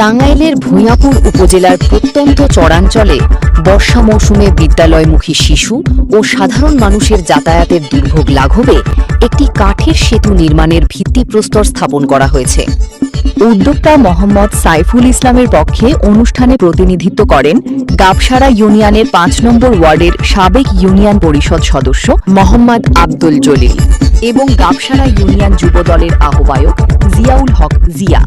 টাঙ্গাইলের ভূঁইয়াপুর উপজেলার প্রত্যন্ত চরাঞ্চলে বর্ষা মৌসুমে বিদ্যালয়মুখী শিশু ও সাধারণ মানুষের যাতায়াতের দুর্ভোগ লাঘবে একটি কাঠের সেতু নির্মাণের ভিত্তিপ্রস্তর স্থাপন করা হয়েছে। উদ্যোক্তা মোহাম্মদ সাইফুল ইসলামের পক্ষে অনুষ্ঠানে প্রতিনিধিত্ব করেন গাবসারা ইউনিয়নের ৫ নম্বর ওয়ার্ডের সাবেক ইউনিয়ন পরিষদ সদস্য মোহাম্মদ আব্দুল জলিল এবং গাবসারা ইউনিয়ন যুবদলের আহ্বায়ক জিয়াউল হক জিয়া।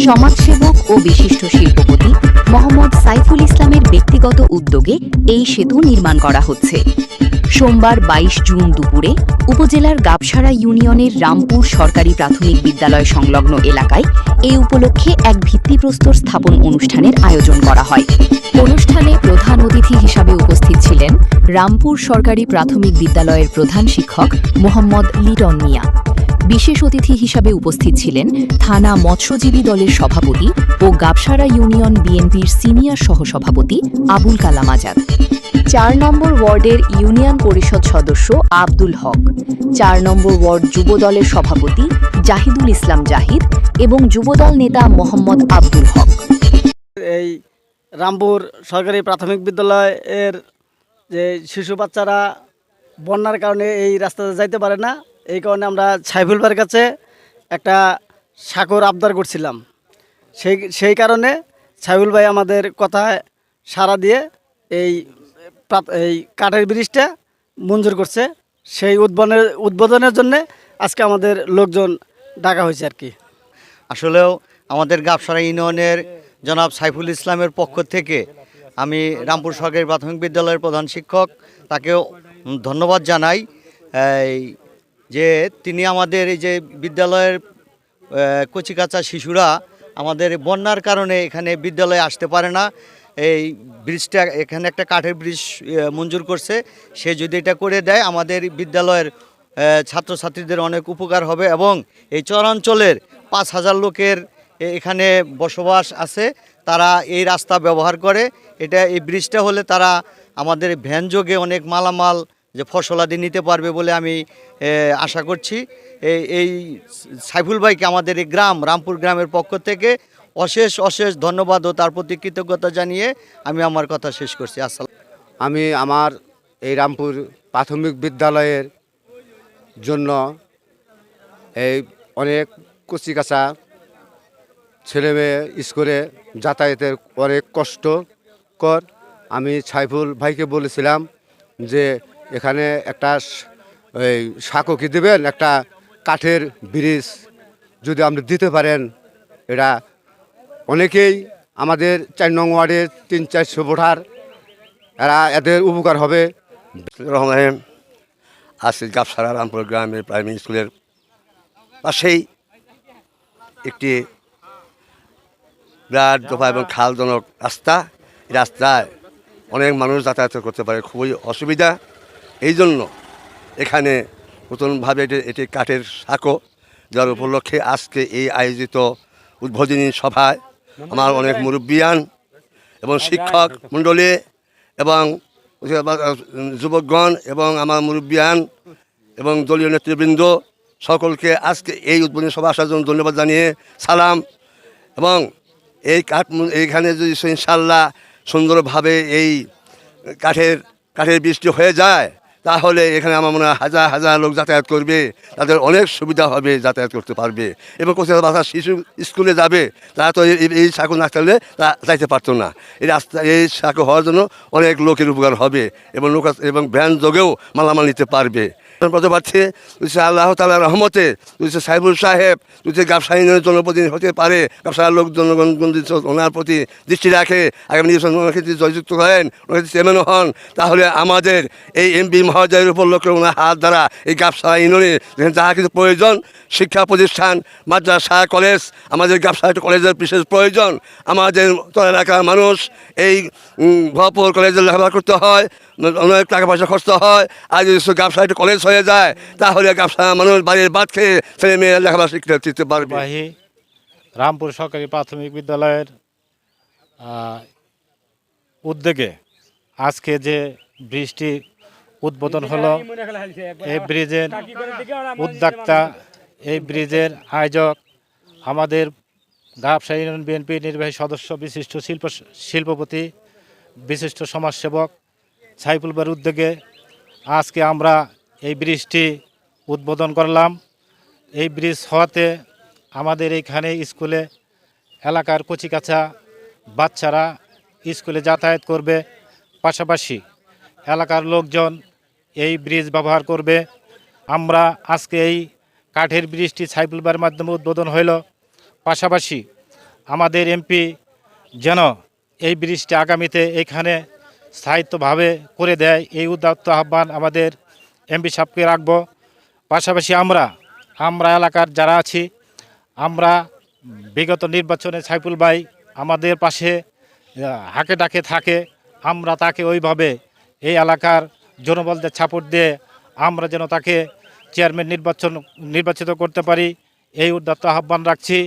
সমাজসেবক ও বিশিষ্ট শিল্পপতি মোহাম্মদ সাইফুল ইসলামের ব্যক্তিগত উদ্যোগে এই সেতু নির্মাণ করা হচ্ছে। সোমবার ২২ জুন দুপুরে উপজেলার গাবসারা ইউনিয়নের রামপুর সরকারি প্রাথমিক বিদ্যালয় সংলগ্ন এলাকায় এই উপলক্ষে এক ভিত্তিপ্রস্তর স্থাপন অনুষ্ঠানের আয়োজন করা হয়। অনুষ্ঠানে প্রধান অতিথি হিসাবে উপস্থিত ছিলেন রামপুর সরকারি প্রাথমিক বিদ্যালয়ের প্রধান শিক্ষক মোহাম্মদ লিটন মিয়া। বিশেষ অতিথি হিসাবে উপস্থিত ছিলেন থানা মৎস্যজীবী দলের সভাপতি ও গাবসারা ইউনিয়ন বিএনপির সিনিয়র সহসভাপতি আবুল কালাম আজাদ, ৪ নম্বর ওয়ার্ডের ইউনিয়ন পরিষদ সদস্য আব্দুল হক, ৪ নম্বর ওয়ার্ড যুবদলের সভাপতি জাহিদুল ইসলাম জাহিদ এবং যুবদল নেতা মোহাম্মদ আব্দুল হক। এই রামপুর সরকারি প্রাথমিক বিদ্যালয়ের যে শিশু বাচ্চারা বন্যার কারণে এই রাস্তাতে যাইতে পারে না, এই কারণে আমরা সাইফুল ভাইয়ের কাছে একটা সাঁকোর আবদার করছিলাম। সেই কারণে সাইফুল ভাই আমাদের কথায় সাড়া দিয়ে এই কাঠের ব্রিজটা মঞ্জুর করছে। সেই উদ্বোধনের জন্য আজকে আমাদের লোকজন ডাকা হয়েছে আর কি। আসলেও আমাদের গাবসারা ইউনিয়নের জনাব সাইফুল ইসলামের পক্ষ থেকে আমি রামপুর সরকারি প্রাথমিক বিদ্যালয়ের প্রধান শিক্ষক তাকেও ধন্যবাদ জানাই যে তিনি আমাদের এই যে বিদ্যালয়ের কচিকাঁচা শিশুরা আমাদের বন্যার কারণে এখানে বিদ্যালয়ে আসতে পারে না, এই ব্রিজটা এখানে একটা কাঠের ব্রিজ মঞ্জুর করছে। সে যদি এটা করে দেয় আমাদের বিদ্যালয়ের ছাত্রছাত্রীদের অনেক উপকার হবে এবং এই চরাঞ্চলের ৫,০০০ লোকের এখানে বসবাস আছে, তারা এই রাস্তা ব্যবহার করে। এই ব্রিজটা হলে তারা আমাদের ভ্যান যোগে অনেক মালামাল যে ফসলাদি নিতে পারবে বলে আমি আশা করছি। এই সাইফুল ভাইকে আমাদের এই রামপুর গ্রামের পক্ষ থেকে অশেষ অশেষ ধন্যবাদ ও তার প্রতি কৃতজ্ঞতা জানিয়ে আমি আমার কথা শেষ করছি। আসসালাম। আমি আমার এই রামপুর প্রাথমিক বিদ্যালয়ের জন্য এই অনেক কচিকাঁচা ছেলেমেয়ে স্কুলে যাতায়াতের অনেক কষ্টকর। আমি সাইফুল ভাইকে বলেছিলাম যে এখানে একটা সাঁকো কি দেবেন, একটা কাঠের ব্রিজ যদি আপনি দিতে পারেন, এটা অনেকেই আমাদের ৪ নং ওয়ার্ডের ৩-৪০০ ভোটার এদের উপকার হবে। রহমান আজকে গাবসারা রামপুর গ্রামের প্রাইমারি স্কুলের পাশেই একটি বিরাট দফা এবং খালজনক রাস্তা। এই রাস্তায় অনেক মানুষ যাতায়াত করতে পারে, খুবই অসুবিধা। এই জন্য এখানে নতুনভাবে এটি কাঠের সাঁকো যার উপলক্ষে আজকে এই আয়োজিত উদ্বোধনী সভায় আমার অনেক মুরব্বিয়ান এবং শিক্ষক মণ্ডলী এবং যুবকগণ এবং আমার মুরব্বিয়ান এবং দলীয় নেতৃবৃন্দ সকলকে আজকে এই উদ্বোধনী সভা আসার জন্য ধন্যবাদ জানিয়ে সালাম। এবং এইখানে যদি ইনশাল্লাহ সুন্দরভাবে এই কাঠের বৃষ্টি হয়ে যায় তাহলে এখানে আমার মনে হয় হাজার হাজার লোক যাতায়াত করবে, তাদের অনেক সুবিধা হবে, যাতায়াত করতে পারবে। এবং কোথাও বাচ্চা শিশু স্কুলে যাবে, তারা তো এই সাঁকো না থাকলে তারা যাইতে পারতো না। এই সাঁকো হওয়ার জন্য অনেক লোকের উপকার হবে এবং ভ্যান যোগেও মালামাল নিতে পারবে। পদপ্রার্থী আল্লাহ তাআলার রহমতে সাইফুল সাহেব যদি গাবসারা ইউনিয়নের জনপ্রতিনিধি হতে পারে, গাবসারার লোক জনগণ ওনার প্রতি দৃষ্টি রাখে, আগামী নির্বাচন ওনাকে জয়যুক্ত করেন, ওনাকে চেয়ারম্যান হন, তাহলে আমাদের এই এমপি মহোদয়ের উপলক্ষে ওনার হাত দ্বারা এই গাবসারা ইউনিয়নে যাহা কিছু প্রয়োজন, শিক্ষা প্রতিষ্ঠান, মাদ্রাসা, কলেজ, আমাদের গাবসারা কলেজের বিশেষ প্রয়োজন। আমাদের এলাকার মানুষ এই ভরপুর কলেজে লেখাপড়া করতে হয়, অনেক টাকা পয়সা খরচ হয়। আর যদি গাবসারা একটা কলেজ হয়ে যায় তাহলে গাবসারা মানুষ বাড়ির বাদ খেয়ে ছেলে মেয়েরা লেখাপড়া শিখতে পারবে। রামপুর সরকারি প্রাথমিক বিদ্যালয়ের উদ্যোগে আজকে যে ব্রিজটি উদ্বোধন হলো, এই ব্রিজের উদ্যোক্তা, এই ব্রিজের আয়োজক আমাদের গাবসা ইউনিয়ন বিএনপি নির্বাহী সদস্য, বিশিষ্ট শিল্পপতি, বিশিষ্ট সমাজসেবক সাইফুল ভাইয়ের উদ্যোগে আজকে আমরা এই ব্রিজটি উদ্বোধন করলাম। এই ব্রিজ হওয়াতে আমাদের এইখানে স্কুলে এলাকার কচিকাঁচা বাচ্চারা স্কুলে যাতায়াত করবে, পাশাপাশি এলাকার লোকজন এই ব্রিজ ব্যবহার করবে। আমরা আজকে এই কাঠের ব্রিজটি সাইফুল ভাইয়ের মাধ্যমে উদ্বোধন হইল। পাশাপাশি আমাদের এমপি যেন এই ব্রিজটি আগামীতে এখানে স্থায়িত্বভাবে করে দেয়, এই উদাত্ত আহ্বান আমাদের এমপি সাহেবকে রাখব। পাশাপাশি আমরা এলাকার যারা আছি, আমরা বিগত নির্বাচনে সাইফুল ভাই আমাদের পাশে হাঁকে ডাকে থাকে, আমরা তাকে ওইভাবে এই এলাকার জনবলদের সাপোর্ট দিয়ে আমরা যেন তাকে চেয়ারম্যান নির্বাচিত করতে পারি, এই উদাত্ত আহ্বান রাখছি।